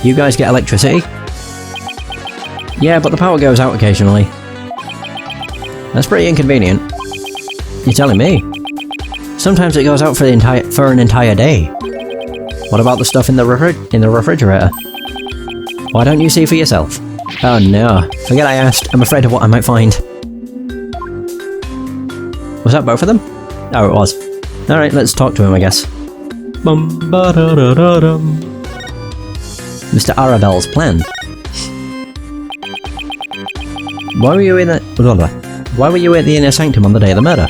You guys get electricity? Yeah, but the power goes out occasionally. That's pretty inconvenient. You're telling me? Sometimes it goes out for an entire day. What about the stuff in the refrigerator? Why don't you see for yourself? Oh no, forget I asked. I'm afraid of what I might find. Was that both of them? Oh, it was. Alright, let's talk to him, I guess. Mr. Arabelle's plan. Why were you at the inner sanctum on the day of the murder?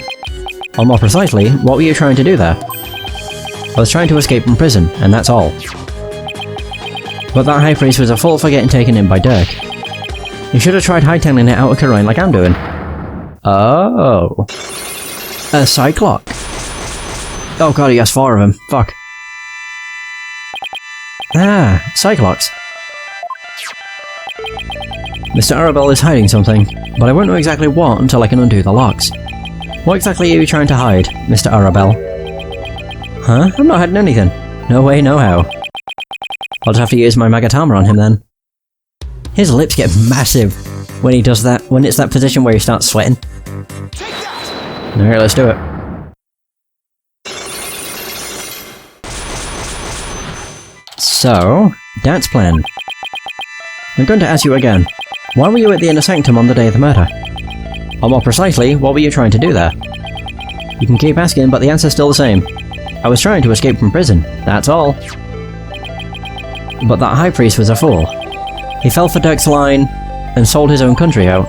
Or more precisely, what were you trying to do there? I was trying to escape from prison, and that's all. But that high priest was a fool for getting taken in by Dirk. You should have tried hightailing it out of Karine like I'm doing. Oh. A Cyclock. Oh god, he has 4 of them. Fuck. Ah, Cyclops. Mr. Arabelle is hiding something, but I won't know exactly what until I can undo the locks. What exactly are you trying to hide, Mr. Arabelle? Huh? I'm not hiding anything. No way, no how. I'll just have to use my Magatama on him then. His lips get massive when he does that, when it's that position where he starts sweating. Alright, let's do it. So, that's plan. I'm going to ask you again. Why were you at the inner sanctum on the day of the murder? Or more precisely, what were you trying to do there? You can keep asking, but the answer's still the same. I was trying to escape from prison, that's all. But that high priest was a fool. He fell for Dirk's line and sold his own country out.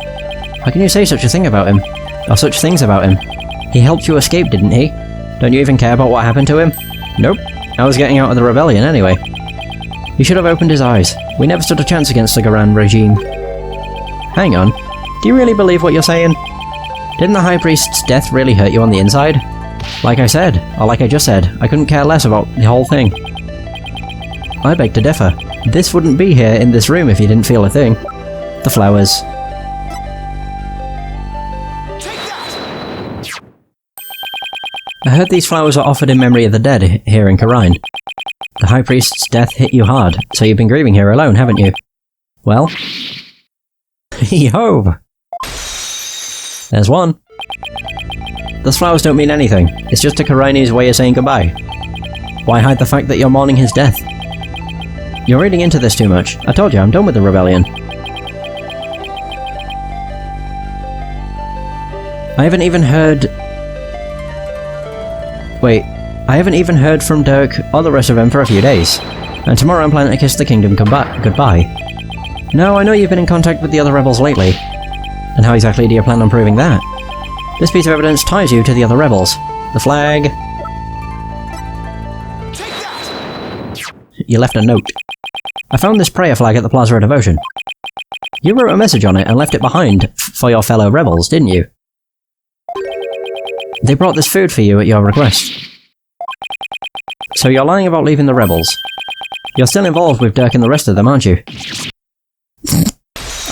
How can you say such a thing about him? Or such things about him? He helped you escape, didn't he? Don't you even care about what happened to him? Nope. I was getting out of the rebellion anyway. He should have opened his eyes. We never stood a chance against the Garan regime. Hang on. Do you really believe what you're saying? Didn't the High Priest's death really hurt you on the inside? Like I said, or like I just said, I couldn't care less about the whole thing. I beg to differ. This wouldn't be here in this room if you didn't feel a thing. The flowers. I heard these flowers are offered in memory of the dead here in Karine. The High Priest's death hit you hard, so you've been grieving here alone, haven't you? Well? Hee-ho! There's one. Those flowers don't mean anything. It's just a Karine's way of saying goodbye. Why hide the fact that you're mourning his death? You're reading into this too much. I told you, I'm done with the rebellion. I haven't even heard... Wait. I haven't even heard from Dirk or the rest of them for a few days. And tomorrow I'm planning to kiss the kingdom goodbye. No, I know you've been in contact with the other rebels lately. And how exactly do you plan on proving that? This piece of evidence ties you to the other rebels. The flag... You left a note. I found this prayer flag at the Plaza of Devotion. You wrote a message on it and left it behind for your fellow rebels, didn't you? They brought this food for you at your request. So you're lying about leaving the rebels. You're still involved with Dirk and the rest of them, aren't you?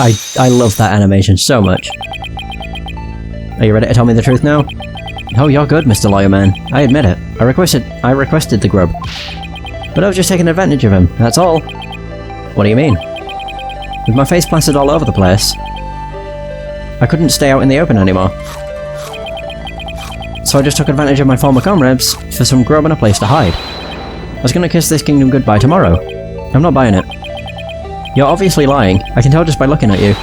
I love that animation so much. Are you ready to tell me the truth now? Oh, you're good, Mr. Lawyer Man. I admit it. I requested the grub. But I was just taking advantage of him, that's all. What do you mean? With my face plastered all over the place, I couldn't stay out in the open anymore. So I just took advantage of my former comrades for some grub and a place to hide. I was gonna kiss this kingdom goodbye tomorrow. I'm not buying it. You're obviously lying, I can tell just by looking at you.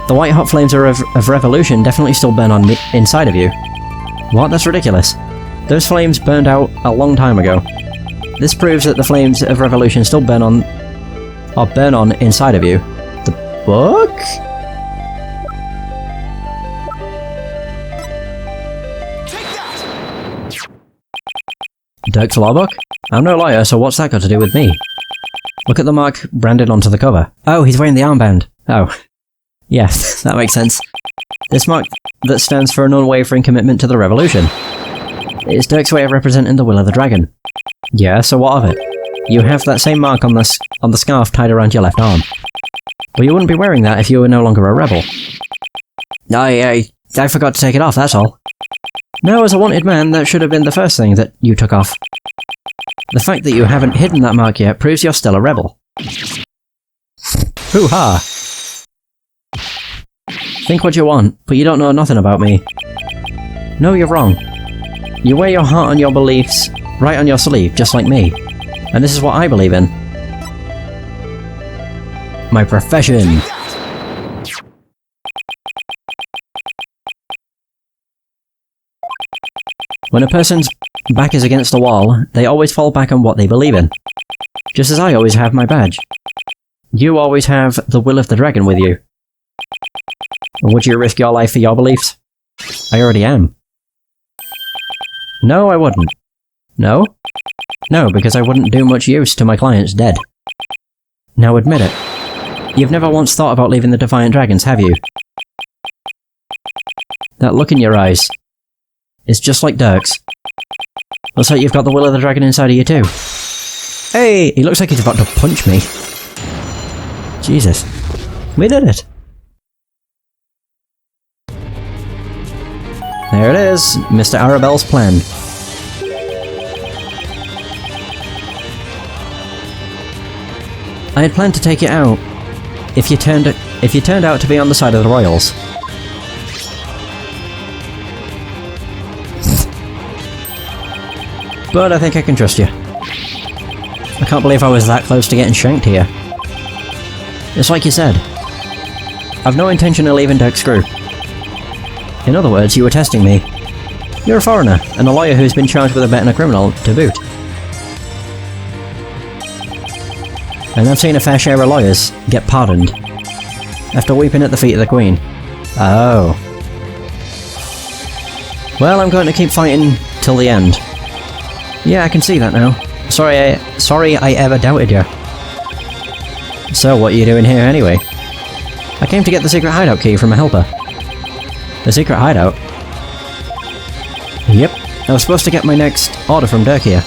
The white hot flames of revolution definitely still burn on me inside of you. What? That's ridiculous. Those flames burned out a long time ago. This proves that the flames of revolution still burn on inside of you. The book? Dirk's law book? I'm no lawyer, so what's that got to do with me? Look at the mark branded onto the cover. Oh, he's wearing the armband. Oh. Yeah, that makes sense. This mark that stands for an unwavering commitment to the revolution. It's Dirk's way of representing the will of the dragon. Yeah, so what of it? You have that same mark on the scarf tied around your left arm. But you wouldn't be wearing that if you were no longer a rebel. I forgot to take it off, that's all. No, as a wanted man, that should have been the first thing that you took off. The fact that you haven't hidden that mark yet proves you're still a rebel. Hoo-ha! Think what you want, but you don't know nothing about me. No, you're wrong. You wear your heart and your beliefs right on your sleeve, just like me. And this is what I believe in. My profession! When a person's back is against a wall, they always fall back on what they believe in. Just as I always have my badge. You always have the will of the dragon with you. And would you risk your life for your beliefs? I already am. No, I wouldn't. No? No, because I wouldn't do much use to my clients dead. Now admit it. You've never once thought about leaving the Defiant Dragons, have you? That look in your eyes. It's just like Dirk's. Looks like you've got the will of the dragon inside of you too. Hey! He looks like he's about to punch me. Jesus. We did it! There it is, Mr. Arabelle's plan. I had planned to take it out if you turned out to be on the side of the royals. But I think I can trust you. I can't believe I was that close to getting shanked here. It's like you said. I've no intention of leaving Dirk's group. In other words, you were testing me. You're a foreigner, and a lawyer who's been charged with abetting a criminal, to boot. And I've seen a fair share of lawyers get pardoned after weeping at the feet of the Queen. Oh. Well, I'm going to keep fighting till the end. Yeah, I can see that now. Sorry I ever doubted you. So, what are you doing here anyway? I came to get the secret hideout key from a helper. The secret hideout? Yep, I was supposed to get my next order from Dirk here.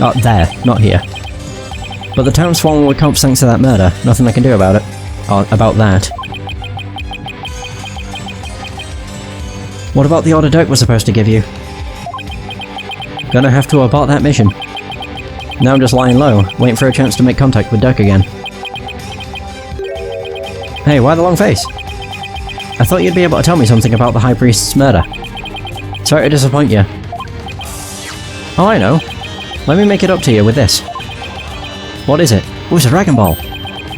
Oh, there, not here. But the town's swollen with cops thanks to that murder. Nothing I can do about it. Or about that. What about the order Dirk was supposed to give you? Gonna have to abort that mission. Now I'm just lying low, waiting for a chance to make contact with Dirk again. Hey, why the long face? I thought you'd be able to tell me something about the High Priest's murder. Sorry to disappoint you. Oh, I know. Let me make it up to you with this. What is it? Oh, it's a Dragon Ball!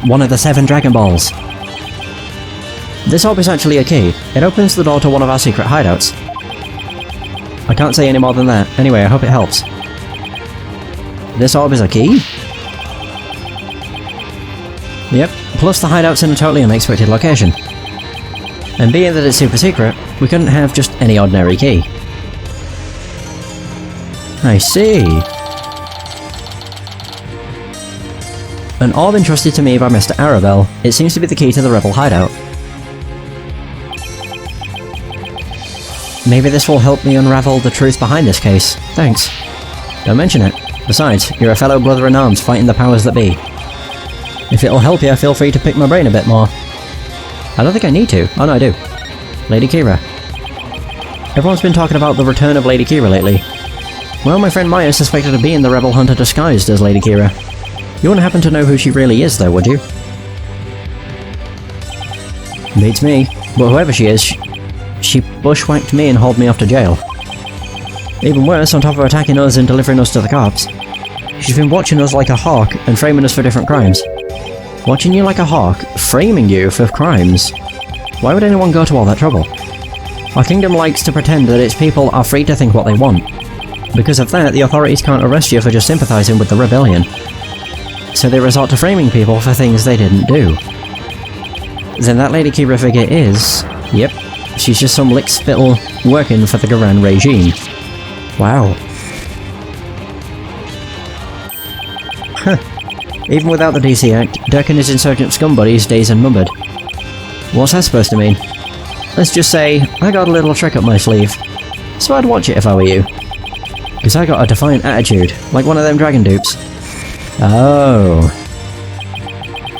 One of the 7 Dragon Balls. This orb is actually a key. It opens the door to one of our secret hideouts. I can't say any more than that. Anyway, I hope it helps. This orb is a key? Yep, plus the hideout's in a totally unexpected location. And being that it's super secret, we couldn't have just any ordinary key. I see. An orb entrusted to me by Mr. Arabelle. It seems to be the key to the rebel hideout. Maybe this will help me unravel the truth behind this case. Thanks. Don't mention it. Besides, you're a fellow brother-in-arms fighting the powers that be. If it'll help you, feel free to pick my brain a bit more. I don't think I need to. Oh no, I do. Lady Kira. Everyone's been talking about the return of Lady Kira lately. Well, my friend Maya suspected of being the rebel hunter disguised as Lady Kira. You wouldn't happen to know who she really is, though, would you? Beats me. But whoever she is, she bushwhacked me and hauled me off to jail. Even worse, on top of attacking us and delivering us to the cops, she's been watching us like a hawk and framing us for different crimes. Watching you like a hawk, framing you for crimes? Why would anyone go to all that trouble? Our kingdom likes to pretend that its people are free to think what they want. Because of that, the authorities can't arrest you for just sympathising with the rebellion. So they resort to framing people for things they didn't do. Then that Lady Kira figure is... yep, she's just some lick spittle working for the Garan regime. Wow. Huh. Even without the DC Act, Dirk and his insurgent scum buddies' days are numbered. What's that supposed to mean? Let's just say, I got a little trick up my sleeve. So I'd watch it if I were you. Because I got a defiant attitude, like one of them dragon dupes. Oh.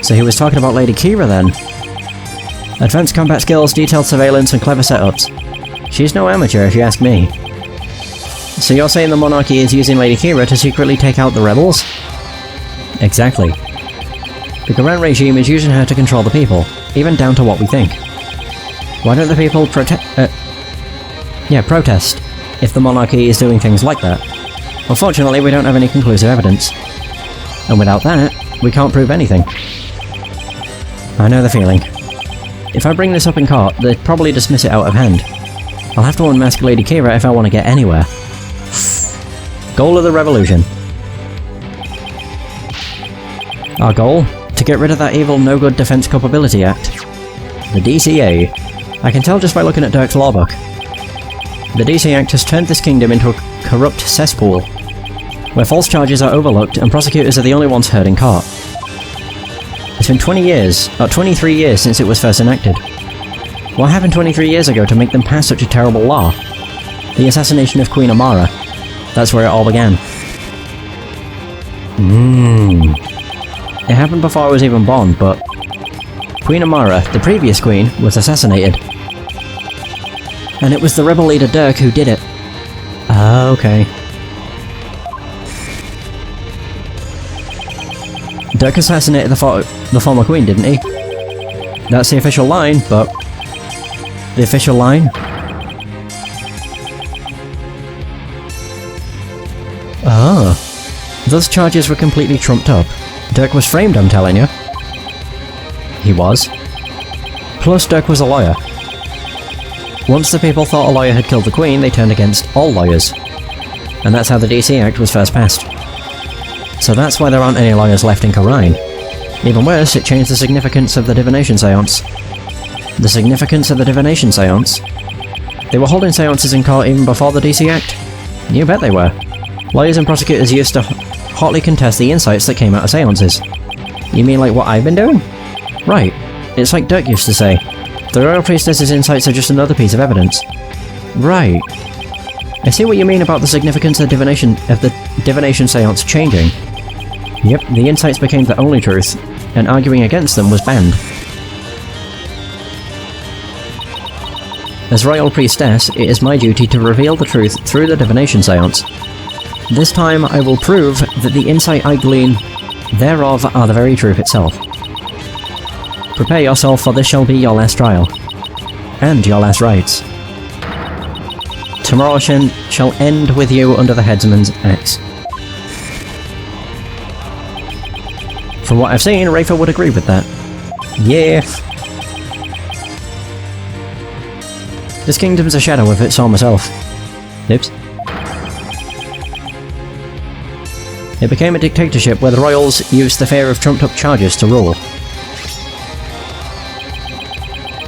So he was talking about Lady Kira then. Advanced combat skills, detailed surveillance, and clever setups. She's no amateur if you ask me. So you're saying the monarchy is using Lady Kira to secretly take out the rebels? Exactly. The current regime is using her to control the people, even down to what we think. Why don't the people protest if the monarchy is doing things like that? Unfortunately, we don't have any conclusive evidence. And without that, we can't prove anything. I know the feeling. If I bring this up in court, they'd probably dismiss it out of hand. I'll have to unmask Lady Kira if I want to get anywhere. Goal of the revolution. Our goal? To get rid of that evil No-Good Defense Culpability Act. The DCA. I can tell just by looking at Dirk's lawbook. The DC Act has turned this kingdom into a corrupt cesspool, where false charges are overlooked and prosecutors are the only ones heard in court. It's been 23 years since it was first enacted. What happened 23 years ago to make them pass such a terrible law? The assassination of Queen Amara. That's where it all began. It happened before I was even born, but Queen Amara, the previous queen, was assassinated. And it was the rebel leader Dirk who did it. Ah, okay. Dirk assassinated the former queen, didn't he? That's the official line, but... The official line? Ah. Those charges were completely trumped up. Dirk was framed, I'm telling you. He was. Plus, Dirk was a lawyer. Once the people thought a lawyer had killed the Queen, they turned against all lawyers. And that's how the DC Act was first passed. So that's why there aren't any lawyers left in Khura'in. Even worse, it changed the significance of the divination seance. The significance of the divination seance? They were holding seances in court even before the DC Act? You bet they were. Lawyers and prosecutors used to hotly contest the insights that came out of seances. You mean like what I've been doing? Right. It's like Dirk used to say. The Royal Priestess's insights are just another piece of evidence. Right. I see what you mean about the significance of the divination seance changing. Yep, the insights became the only truth, and arguing against them was banned. As Royal Priestess, it is my duty to reveal the truth through the divination seance. This time I will prove that the insight I glean thereof are the very truth itself. Prepare yourself, for this shall be your last trial. And your last rites. Tomorrow shall end with you under the headsman's axe. From what I've seen, Rafer would agree with that. Yeah. This kingdom's a shadow of its former self. Oops. It became a dictatorship where the royals used the fear of trumped-up charges to rule.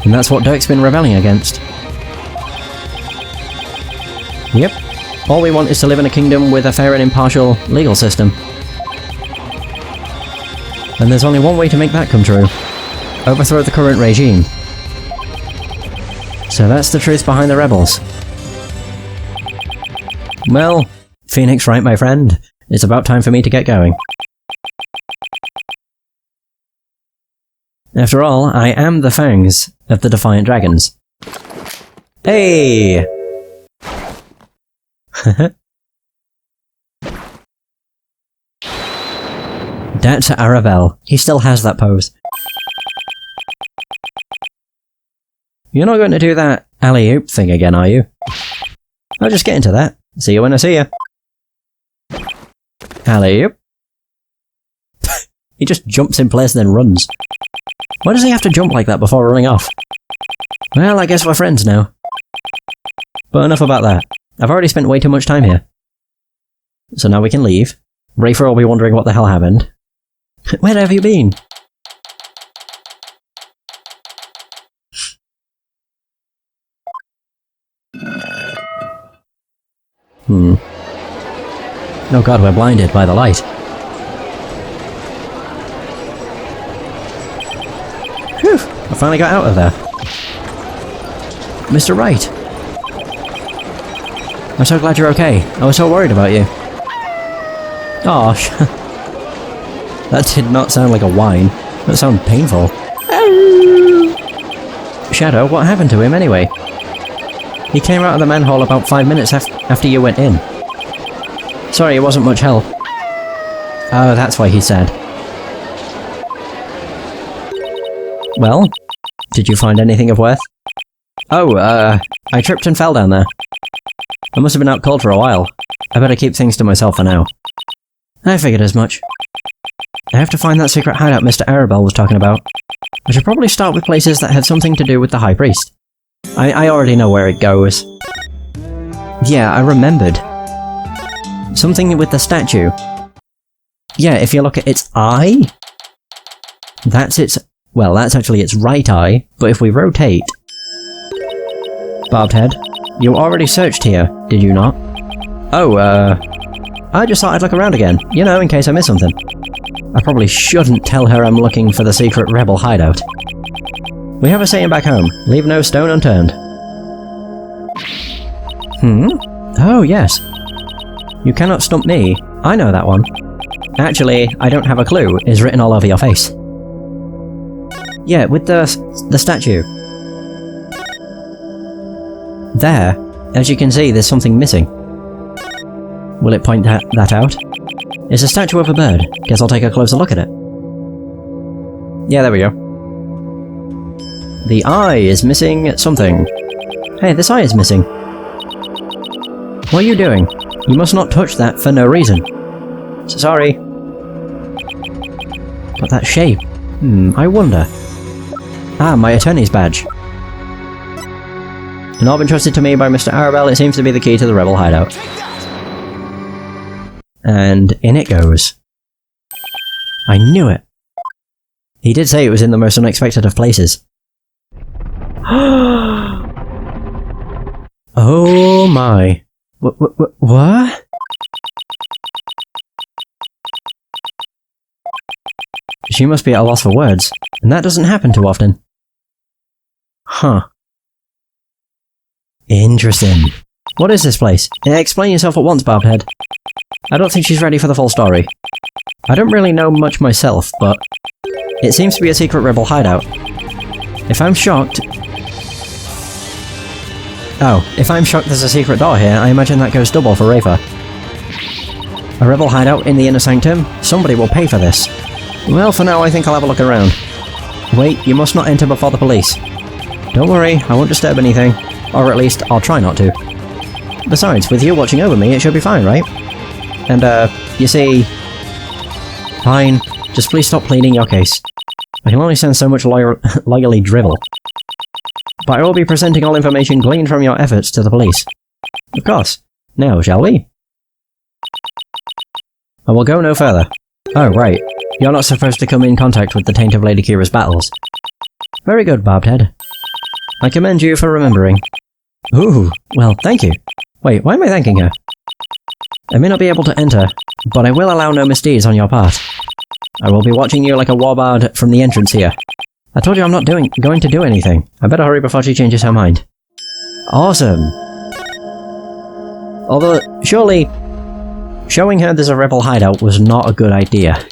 And that's what Dirk's been rebelling against. Yep. All we want is to live in a kingdom with a fair and impartial legal system. And there's only one way to make that come true. Overthrow the current regime. So that's the truth behind the rebels. Well, Phoenix Wright, my friend. It's about time for me to get going. After all, I am the fangs of the Defiant Dragons. Hey! That's Aravel. He still has that pose. You're not going to do that alley-oop thing again, are you? I'll just get into that. See you when I see you. Alley-oop. He just jumps in place and then runs. Why does he have to jump like that before running off? Well, I guess we're friends now. But enough about that. I've already spent way too much time here. So now we can leave. Rafer will be wondering what the hell happened. Where have you been? Oh god, we're blinded by the light. Whew! I finally got out of there. Mr. Wright! I'm so glad you're okay. I was so worried about you. Aw, that did not sound like a whine. That sounded painful. Shadow, what happened to him anyway? He came out of the manhole about 5 minutes after you went in. Sorry, it wasn't much help. Oh, that's why he said. Well, did you find anything of worth? Oh, I tripped and fell down there. I must have been out cold for a while. I better keep things to myself for now. I figured as much. I have to find that secret hideout Mr. Arabelle was talking about. I should probably start with places that have something to do with the High Priest. I already know where it goes. Yeah, I remembered. Something with the statue. Yeah, if you look at its eye... That's its... Well, that's actually its right eye, but if we rotate... Barbed head, you already searched here, did you not? Oh, I just thought I'd look around again, you know, in case I miss something. I probably shouldn't tell her I'm looking for the secret rebel hideout. We have a saying back home, leave no stone unturned. Oh, yes. You cannot stump me. I know that one. Actually, I don't have a clue, is written all over your face. Yeah, with the statue. There, as you can see, there's something missing. Will it point that out? It's a statue of a bird. Guess I'll take a closer look at it. Yeah, there we go. The eye is missing something. Hey, this eye is missing. What are you doing? You must not touch that for no reason. Sorry. But that shape. I wonder. Ah, my attorney's badge. An orb entrusted to me by Mr. Arabelle, it seems to be the key to the rebel hideout. And in it goes. I knew it! He did say it was in the most unexpected of places. Oh my. What? She must be at a loss for words, and that doesn't happen too often. Huh. Interesting. What is this place? Explain yourself at once, Barbed Head. I don't think she's ready for the full story. I don't really know much myself, but it seems to be a secret rebel hideout. If I'm shocked there's a secret door here, I imagine that goes double for Rafa. A rebel hideout in the inner sanctum? Somebody will pay for this. Well, for now I think I'll have a look around. Wait, you must not enter before the police. Don't worry, I won't disturb anything. Or at least, I'll try not to. Besides, with you watching over me, it should be fine, right? And, you see... Fine. Just please stop pleading your case. I can only send so much lawyerly drivel. But I will be presenting all information gleaned from your efforts to the police. Of course. Now, shall we? I will go no further. Oh, right. You're not supposed to come in contact with the taint of Lady Kira's battles. Very good, Barbed Head. I commend you for remembering. Ooh, well, thank you. Wait, why am I thanking her? I may not be able to enter, but I will allow no misdeeds on your part. I will be watching you like a warbard from the entrance here. I told you I'm not going to do anything. I better hurry before she changes her mind. Awesome. Although, surely, showing her there's a rebel hideout was not a good idea.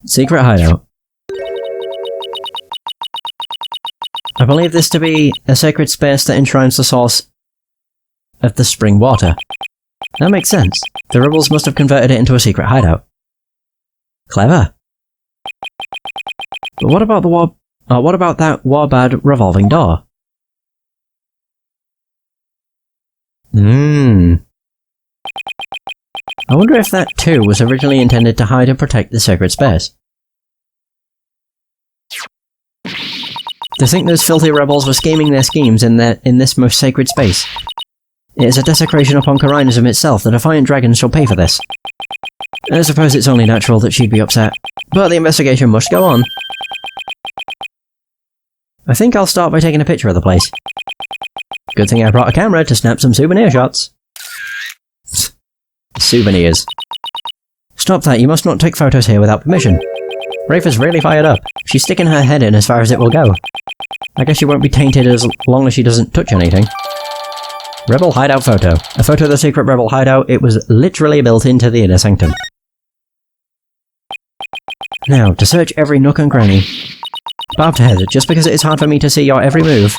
Secret hideout. I believe this to be a sacred space that enshrines the source of the spring water. That makes sense. The rebels must have converted it into a secret hideout. Clever. But what about that warbad revolving door? I wonder if that too was originally intended to hide and protect the sacred space. To think those filthy rebels were scheming their schemes in this most sacred space. It is a desecration upon Kyrienism itself. The Defiant Dragons shall pay for this. I suppose it's only natural that she'd be upset, but the investigation must go on. I think I'll start by taking a picture of the place. Good thing I brought a camera to snap some souvenir shots. Souvenirs. Stop that, you must not take photos here without permission. Rafa's really fired up. She's sticking her head in as far as it will go. I guess she won't be tainted as long as she doesn't touch anything. Rebel hideout photo. A photo of the secret rebel hideout. It was literally built into the inner sanctum. Now, to search every nook and cranny. Barbed Head, just because it is hard for me to see your every move,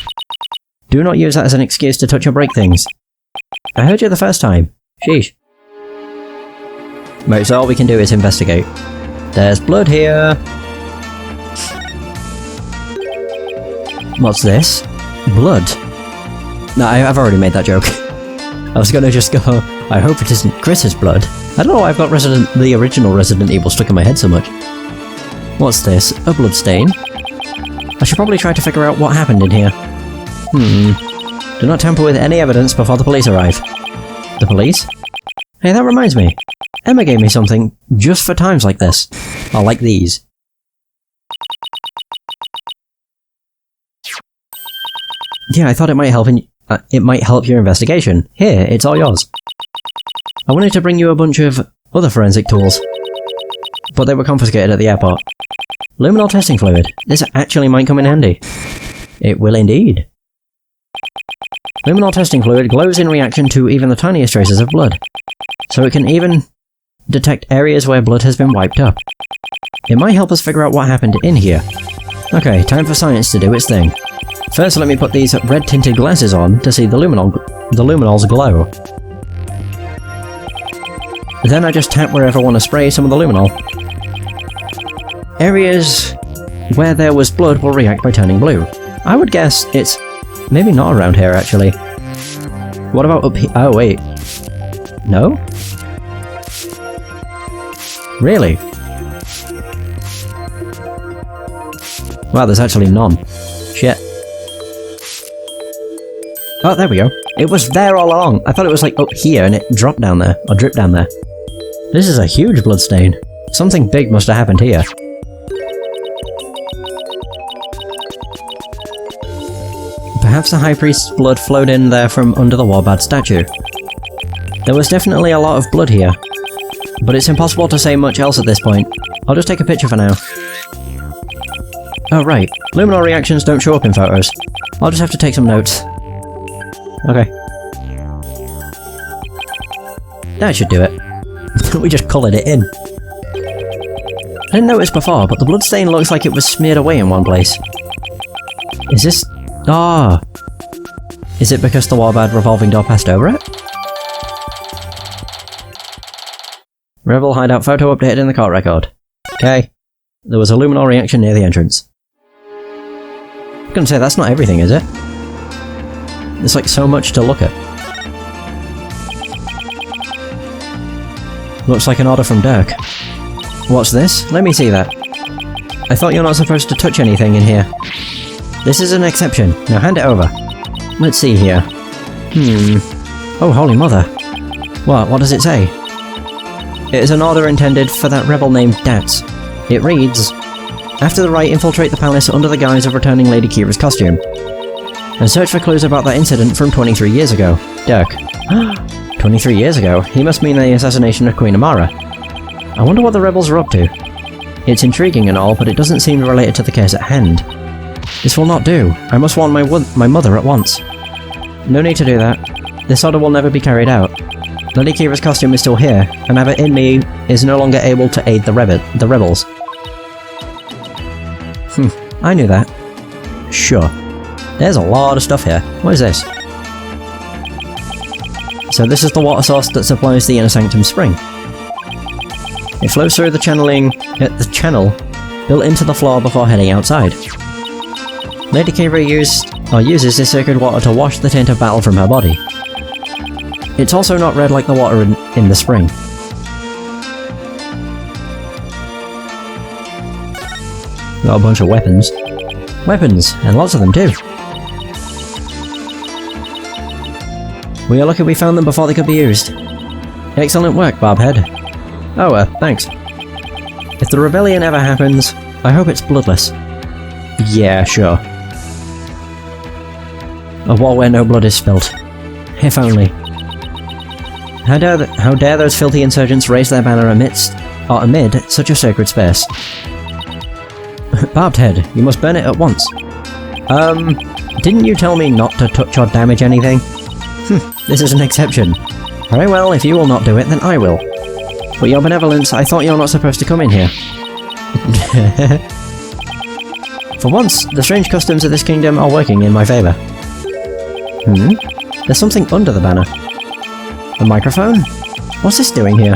do not use that as an excuse to touch or break things. I heard you the first time. Sheesh. Right, so all we can do is investigate. There's blood here. What's this? Blood. No, I've already made that joke. I was gonna just go, I hope it isn't Chris's blood. I don't know why I've got the original Resident Evil stuck in my head so much. What's this? A blood stain? I should probably try to figure out what happened in here. Do not tamper with any evidence before the police arrive. The police? Hey, that reminds me. Emma gave me something just for times like this. Or like these. Yeah, I thought it might help your investigation. Here, it's all yours. I wanted to bring you a bunch of other forensic tools, but they were confiscated at the airport. Luminol testing fluid. This actually might come in handy. It will indeed. Luminol testing fluid glows in reaction to even the tiniest traces of blood, so it can even detect areas where blood has been wiped up. It might help us figure out what happened in here. Okay, time for science to do its thing. First, let me put these red-tinted glasses on to see the luminols glow. Then I just tap wherever I want to spray some of the luminol. Areas where there was blood will react by turning blue. I would guess it's maybe not around here, actually. What about up here? Oh, wait. No? Really? Wow, there's actually none. Shit. Oh, there we go. It was there all along. I thought it was like up here and it dropped down there, or dripped down there. This is a huge bloodstain. Something big must have happened here. Perhaps the High Priest's blood flowed in there from under the Warbad statue. There was definitely a lot of blood here, but it's impossible to say much else at this point. I'll just take a picture for now. Oh right, luminol reactions don't show up in photos. I'll just have to take some notes. Okay. That should do it. We just coloured it in. I didn't notice before, but the bloodstain looks like it was smeared away in one place. Is this... Ah! Is it because the Warbad revolving door passed over it? Rebel hideout photo updated in the court record. Okay. There was a luminol reaction near the entrance. I'm gonna say that's not everything, is it? There's like so much to look at. Looks like an order from Dirk. What's this? Let me see that. I thought you're not supposed to touch anything in here. This is an exception. Now hand it over. Let's see here. Oh, holy mother. What does it say? It is an order intended for that rebel named Dats. It reads, after the Wright infiltrate the palace under the guise of returning Lady Kira's costume, and search for clues about that incident from 23 years ago. Dirk. 23 years ago? He must mean the assassination of Queen Amara. I wonder what the rebels are up to. It's intriguing and all, but it doesn't seem related to the case at hand. This will not do. I must warn my mother at once. No need to do that. This order will never be carried out. Lady Kira's costume is still here, and Abba in me is no longer able to aid the rebels. I knew that. Sure. There's a lot of stuff here. What is this? So this is the water source that supplies the Inner Sanctum spring. It flows through the channel built into the floor before heading outside. Lady Kira uses this sacred water to wash the taint of battle from her body. It's also not red like the water in the spring. Got a bunch of weapons. Weapons, and lots of them too. We are lucky we found them before they could be used. Excellent work, Bobhead. Oh, thanks. If the rebellion ever happens, I hope it's bloodless. Yeah, sure. A war where no blood is spilt. If only. How dare those filthy insurgents raise their banner amid such a sacred space? Barbed head, you must burn it at once. Didn't you tell me not to touch or damage anything? This is an exception. Very well, if you will not do it, then I will. But your benevolence, I thought you're not supposed to come in here. For once, the strange customs of this kingdom are working in my favour. There's something under the banner. A microphone? What's this doing here?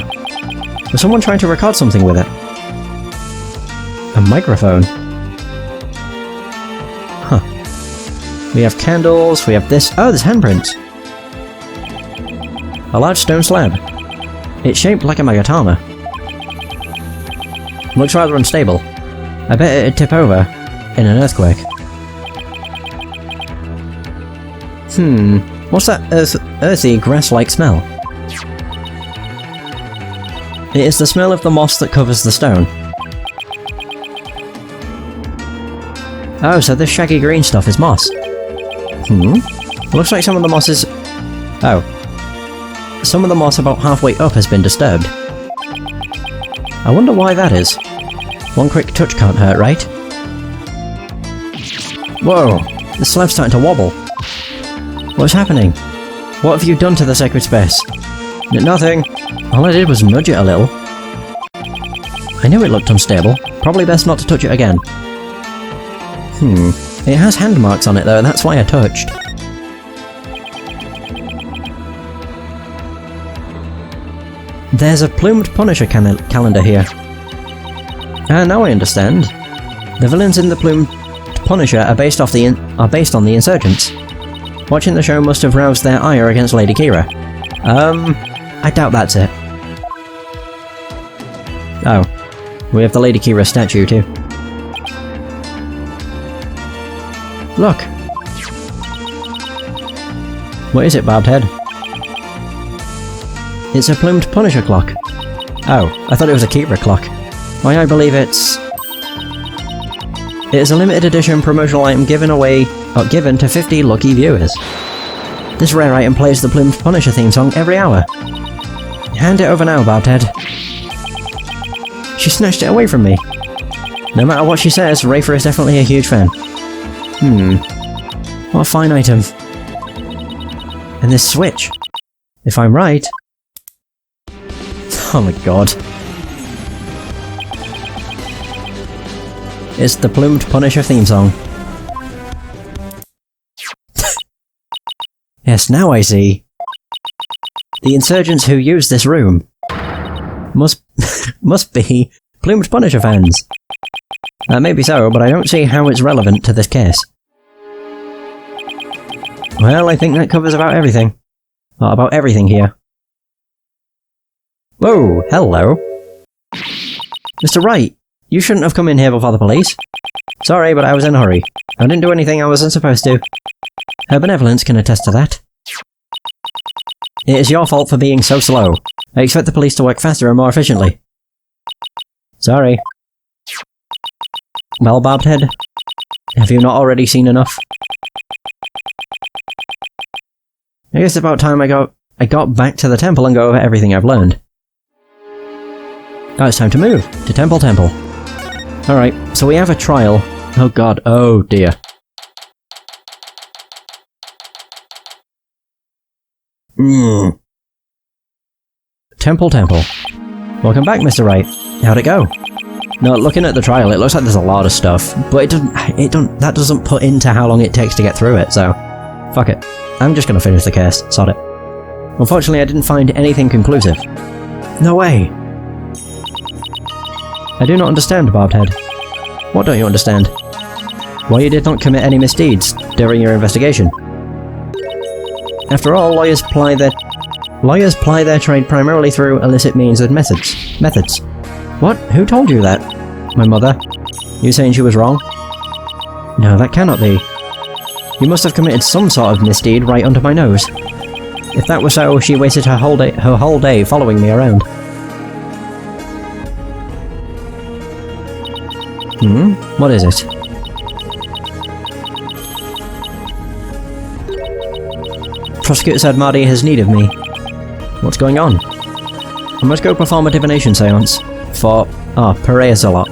Was someone trying to record something with it? A microphone? Huh. We have candles, we have this— oh, there's handprints! A large stone slab. It's shaped like a magatama. Looks rather unstable. I bet it'd tip over in an earthquake. What's that earthy, grass-like smell? It is the smell of the moss that covers the stone. Oh, so this shaggy green stuff is moss. Looks like some of the moss is— oh. Some of the moss about halfway up has been disturbed. I wonder why that is. One quick touch can't hurt, right? Whoa! The slab's starting to wobble. What's happening? What have you done to the sacred space? Nothing. All I did was nudge it a little. I knew it looked unstable. Probably best not to touch it again. It has hand marks on it though, that's why I touched. There's a plumed Punisher calendar here. Ah, now I understand. The villains in the plumed Punisher are based on the insurgents. Watching the show must have roused their ire against Lady Kira. I doubt that's it. Oh. We have the Lady Kira statue too. Look! What is it, Barbed Head? It's a plumed Punisher clock. Oh, I thought it was a Kira clock. Why, I believe it is a limited edition promotional item given to 50 lucky viewers. This rare item plays the plumed Punisher theme song every hour. Hand it over now, Barbed Head. She snatched it away from me. No matter what she says, Rafer is definitely a huge fan. What a fine item. And this switch. If I'm right... oh my god. It's the plumed Punisher theme song. Yes, now I see. The insurgents who use this room must be plumed Punisher fans. Maybe so, but I don't see how it's relevant to this case. Well, I think that covers about everything. Well, about everything here. Whoa, hello. Mr. Wright, you shouldn't have come in here before the police. Sorry, but I was in a hurry. I didn't do anything I wasn't supposed to. Her benevolence can attest to that. It is your fault for being so slow. I expect the police to work faster and more efficiently. Sorry. Well, Barbed Head, have you not already seen enough? I guess it's about time I got back to the temple and go over everything I've learned. Now it's time to move to Temple. Alright, so we have a trial. Oh god, oh dear. Temple. Welcome back, Mr. Wright. How'd it go? No, looking at the trial, it looks like there's a lot of stuff, but that doesn't put into how long it takes to get through it, so fuck it. I'm just gonna finish the case, sod it. Unfortunately, I didn't find anything conclusive. No way! I do not understand, Barbed Head. What don't you understand? Why you did not commit any misdeeds during your investigation? After all, lawyers ply their trade primarily through illicit means and methods. What? Who told you that? My mother. You saying she was wrong? No, that cannot be. You must have committed some sort of misdeed right under my nose. If that were so, she wasted her whole day following me around. What is it? Prosecutor said Marty has need of me. What's going on? I must go perform a divination seance for Perez a lot.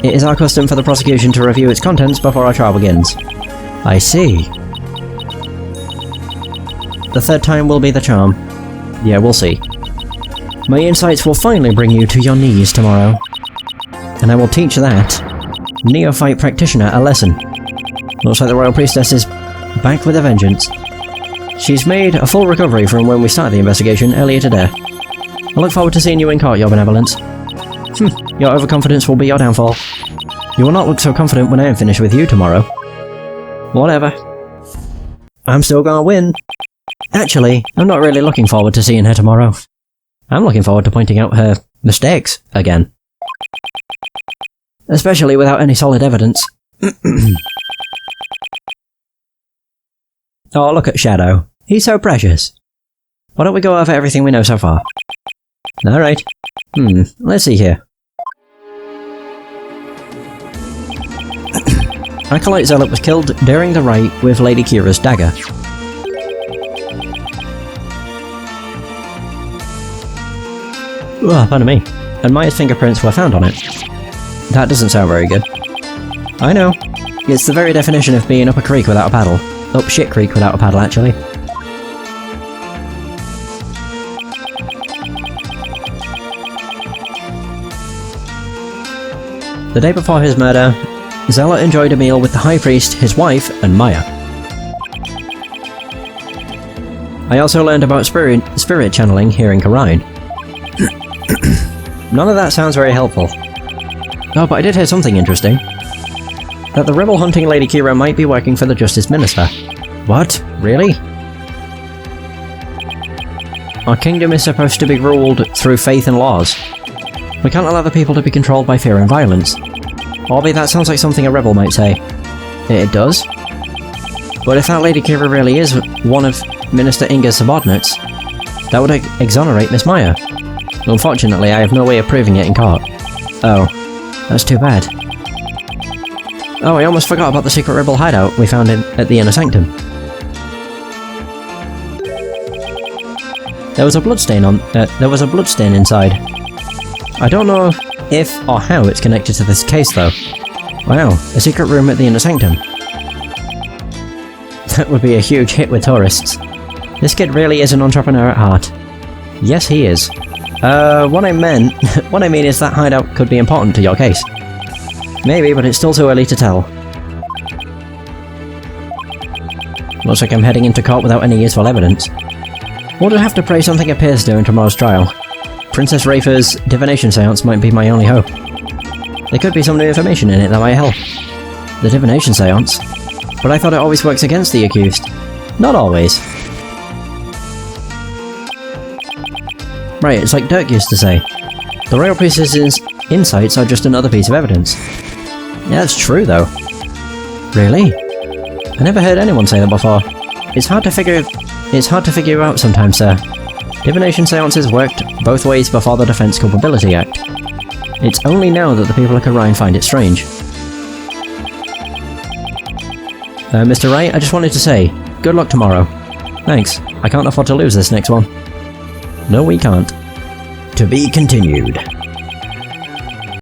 It is our custom for the prosecution to review its contents before our trial begins. I see. The third time will be the charm. Yeah, we'll see. My insights will finally bring you to your knees tomorrow. And I will teach that neophyte practitioner a lesson. Looks like the Royal Priestess is back with a vengeance. She's made a full recovery from when we started the investigation earlier today. I look forward to seeing you in court, Your Benevolence. Your overconfidence will be your downfall. You will not look so confident when I am finished with you tomorrow. Whatever. I'm still gonna win. Actually, I'm not really looking forward to seeing her tomorrow. I'm looking forward to pointing out her mistakes again. Especially without any solid evidence. Oh, look at Shadow. He's so precious. Why don't we go over everything we know so far? Alright. Let's see here. Acolyte Zealot was killed during the rite with Lady Kira's dagger. Pardon me. And Maya's fingerprints were found on it. That doesn't sound very good. I know. It's the very definition of being up a creek without a paddle. Up shit creek without a paddle, actually. The day before his murder, Zealot enjoyed a meal with the High Priest, his wife, and Maya. I also learned about spirit channeling here in Karine. None of that sounds very helpful. Oh, but I did hear something interesting. That the rebel hunting Lady Kira might be working for the Justice Minister. What? Really? Our kingdom is supposed to be ruled through faith and laws. We can't allow the people to be controlled by fear and violence. Albeit that sounds like something a rebel might say. It does. But if that Lady Kira really is one of Minister Inga's subordinates, that would exonerate Miss Maya. Unfortunately, I have no way of proving it in court. Oh, that's too bad. Oh, I almost forgot about the secret rebel hideout we found at the Inner Sanctum. There was a bloodstain inside. I don't know if or how it's connected to this case, though. Wow, a secret room at the Inner Sanctum. That would be a huge hit with tourists. This kid really is an entrepreneur at heart. Yes, he is. What I mean is that hideout could be important to your case. Maybe, but it's still too early to tell. Looks like I'm heading into court without any useful evidence. Would I have to pray something appears during tomorrow's trial? Princess Rafer's divination seance might be my only hope. There could be some new information in it that might help. The divination seance? But I thought it always works against the accused. Not always. Right, it's like Dirk used to say. The Royal Priestess's insights are just another piece of evidence. Yeah, that's true though. Really? I never heard anyone say that before. It's hard to figure out sometimes, sir. Divination seances worked both ways before the Defense Culpability Act. It's only now that the people of Karine find it strange. Mr. Wright, I just wanted to say, good luck tomorrow. Thanks. I can't afford to lose this next one. No, we can't. To be continued.